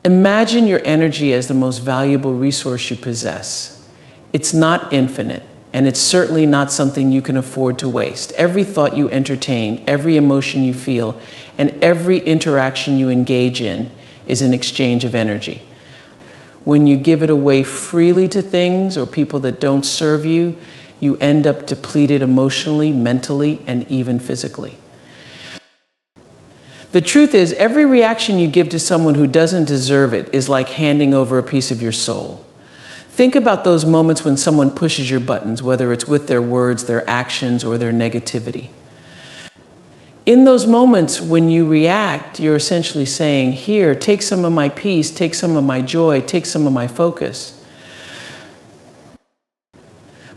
Imagine your energy as the most valuable resource you possess. It's not infinite, and it's certainly not something you can afford to waste. Every thought you entertain, every emotion you feel, and every interaction you engage in is an exchange of energy. When you give it away freely to things or people that don't serve you, you end up depleted emotionally, mentally, and even physically. The truth is, every reaction you give to someone who doesn't deserve it is like handing over a piece of your soul. Think about those moments when someone pushes your buttons, whether it's with their words, their actions, or their negativity. In those moments when you react, you're essentially saying, here, take some of my peace, take some of my joy, take some of my focus.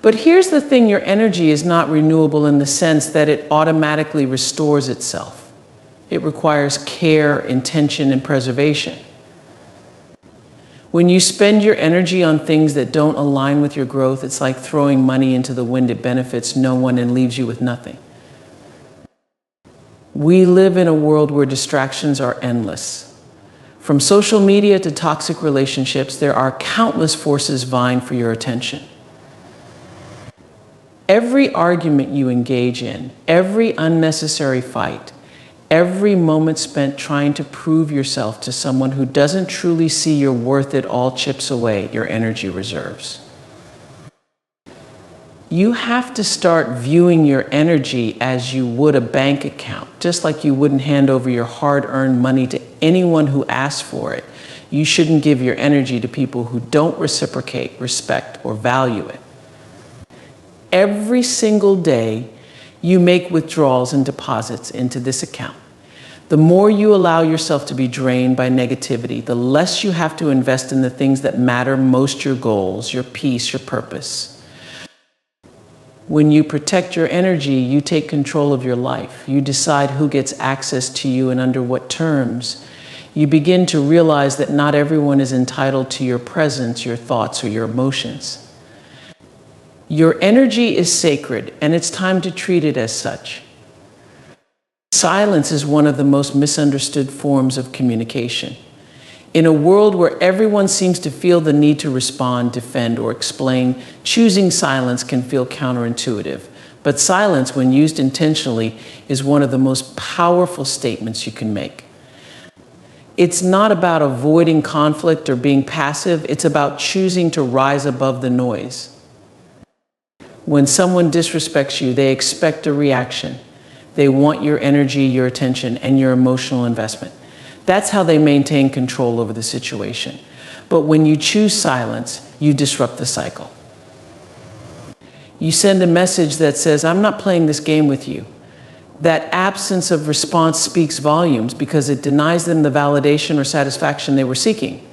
But here's the thing, your energy is not renewable in the sense that it automatically restores itself. It requires care, intention, and preservation. When you spend your energy on things that don't align with your growth, it's like throwing money into the wind. It benefits no one and leaves you with nothing. We live in a world where distractions are endless. From social media to toxic relationships, there are countless forces vying for your attention. Every argument you engage in, every unnecessary fight, every moment spent trying to prove yourself to someone who doesn't truly see your worth, it all chips away your energy reserves. You have to start viewing your energy as you would a bank account, just like you wouldn't hand over your hard-earned money to anyone who asks for it. You shouldn't give your energy to people who don't reciprocate, respect, or value it. Every single day, you make withdrawals and deposits into this account. The more you allow yourself to be drained by negativity, the less you have to invest in the things that matter most, your goals, your peace, your purpose. When you protect your energy, you take control of your life. You decide who gets access to you and under what terms. You begin to realize that not everyone is entitled to your presence, your thoughts, or your emotions. Your energy is sacred, and it's time to treat it as such. Silence is one of the most misunderstood forms of communication. In a world where everyone seems to feel the need to respond, defend, or explain, choosing silence can feel counterintuitive. But silence, when used intentionally, is one of the most powerful statements you can make. It's not about avoiding conflict or being passive. It's about choosing to rise above the noise. When someone disrespects you, they expect a reaction. They want your energy, your attention, and your emotional investment. That's how they maintain control over the situation. But when you choose silence, you disrupt the cycle. You send a message that says, I'm not playing this game with you. That absence of response speaks volumes because it denies them the validation or satisfaction they were seeking.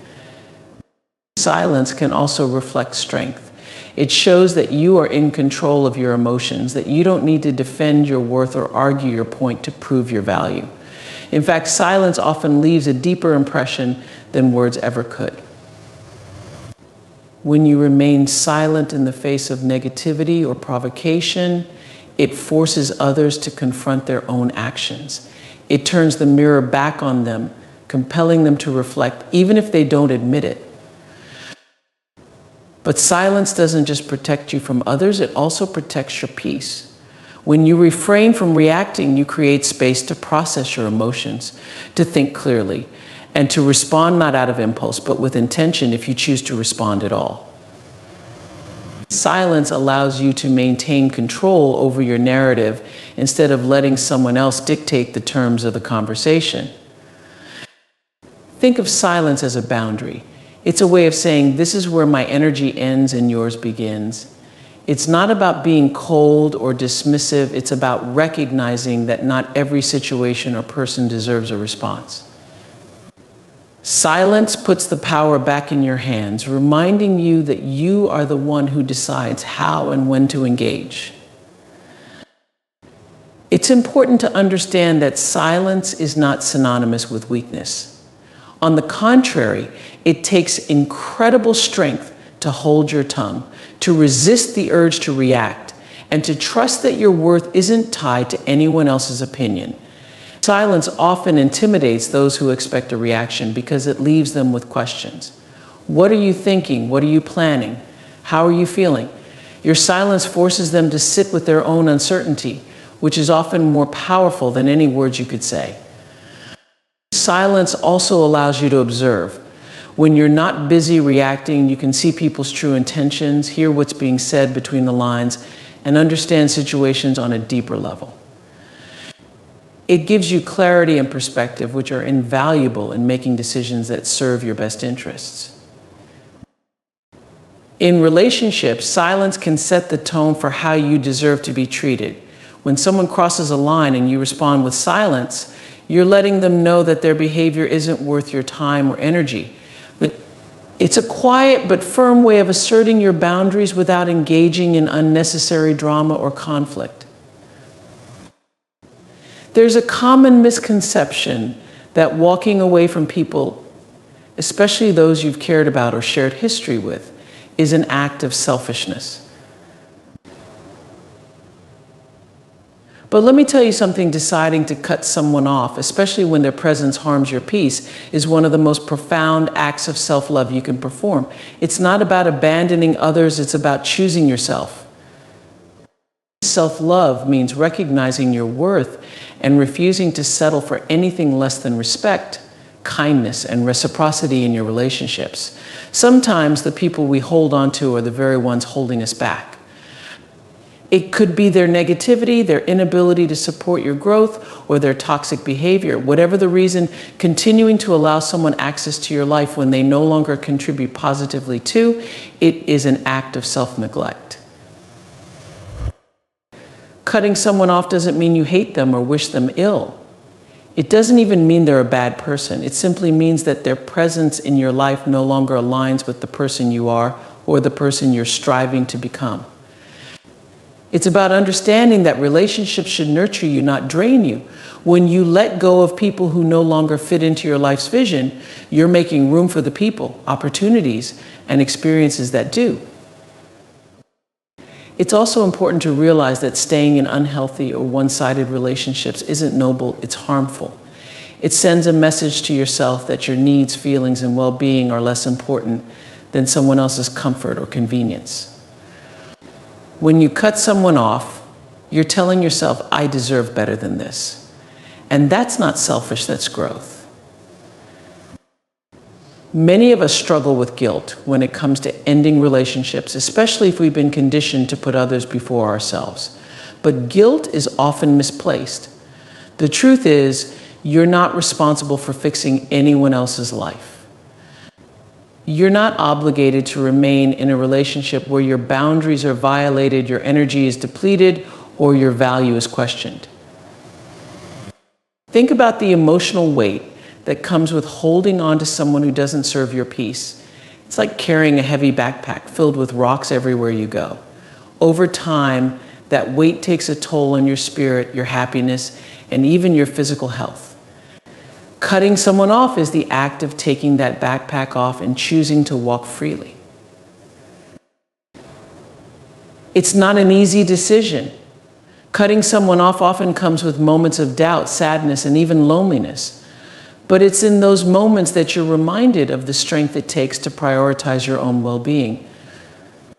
Silence can also reflect strength. It shows that you are in control of your emotions, that you don't need to defend your worth or argue your point to prove your value. In fact, silence often leaves a deeper impression than words ever could. When you remain silent in the face of negativity or provocation, it forces others to confront their own actions. It turns the mirror back on them, compelling them to reflect, even if they don't admit it. But silence doesn't just protect you from others, it also protects your peace. When you refrain from reacting, you create space to process your emotions, to think clearly, and to respond not out of impulse, but with intention if you choose to respond at all. Silence allows you to maintain control over your narrative instead of letting someone else dictate the terms of the conversation. Think of silence as a boundary. It's a way of saying, this is where my energy ends and yours begins. It's not about being cold or dismissive. It's about recognizing that not every situation or person deserves a response. Silence puts the power back in your hands, reminding you that you are the one who decides how and when to engage. It's important to understand that silence is not synonymous with weakness. On the contrary, it takes incredible strength to hold your tongue, to resist the urge to react, and to trust that your worth isn't tied to anyone else's opinion. Silence often intimidates those who expect a reaction because it leaves them with questions. What are you thinking? What are you planning? How are you feeling? Your silence forces them to sit with their own uncertainty, which is often more powerful than any words you could say. Silence also allows you to observe. When you're not busy reacting, you can see people's true intentions, hear what's being said between the lines, and understand situations on a deeper level. It gives you clarity and perspective, which are invaluable in making decisions that serve your best interests. In relationships, silence can set the tone for how you deserve to be treated. When someone crosses a line and you respond with silence, you're letting them know that their behavior isn't worth your time or energy. It's a quiet but firm way of asserting your boundaries without engaging in unnecessary drama or conflict. There's a common misconception that walking away from people, especially those you've cared about or shared history with, is an act of selfishness. But let me tell you something, deciding to cut someone off, especially when their presence harms your peace, is one of the most profound acts of self-love you can perform. It's not about abandoning others, it's about choosing yourself. Self-love means recognizing your worth and refusing to settle for anything less than respect, kindness, and reciprocity in your relationships. Sometimes the people we hold on to are the very ones holding us back. It could be their negativity, their inability to support your growth, or their toxic behavior. Whatever the reason, continuing to allow someone access to your life when they no longer contribute positively to it is an act of self-neglect. Cutting someone off doesn't mean you hate them or wish them ill. It doesn't even mean they're a bad person. It simply means that their presence in your life no longer aligns with the person you are or the person you're striving to become. It's about understanding that relationships should nurture you, not drain you. When you let go of people who no longer fit into your life's vision, you're making room for the people, opportunities, and experiences that do. It's also important to realize that staying in unhealthy or one-sided relationships isn't noble, it's harmful. It sends a message to yourself that your needs, feelings, and well-being are less important than someone else's comfort or convenience. When you cut someone off, you're telling yourself, I deserve better than this. And that's not selfish, that's growth. Many of us struggle with guilt when it comes to ending relationships, especially if we've been conditioned to put others before ourselves. But guilt is often misplaced. The truth is, you're not responsible for fixing anyone else's life. You're not obligated to remain in a relationship where your boundaries are violated, your energy is depleted, or your value is questioned. Think about the emotional weight that comes with holding on to someone who doesn't serve your peace. It's like carrying a heavy backpack filled with rocks everywhere you go. Over time, that weight takes a toll on your spirit, your happiness, and even your physical health. Cutting someone off is the act of taking that backpack off and choosing to walk freely. It's not an easy decision. Cutting someone off often comes with moments of doubt, sadness, and even loneliness. But it's in those moments that you're reminded of the strength it takes to prioritize your own well-being.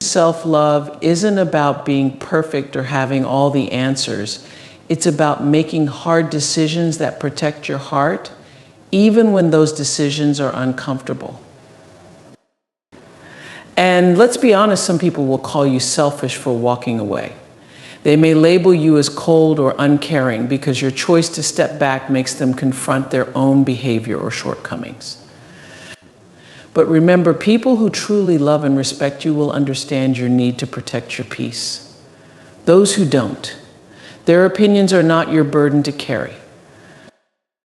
Self-love isn't about being perfect or having all the answers. It's about making hard decisions that protect your heart, even when those decisions are uncomfortable. And let's be honest, some people will call you selfish for walking away. They may label you as cold or uncaring because your choice to step back makes them confront their own behavior or shortcomings. But remember, people who truly love and respect you will understand your need to protect your peace. Those who don't, their opinions are not your burden to carry.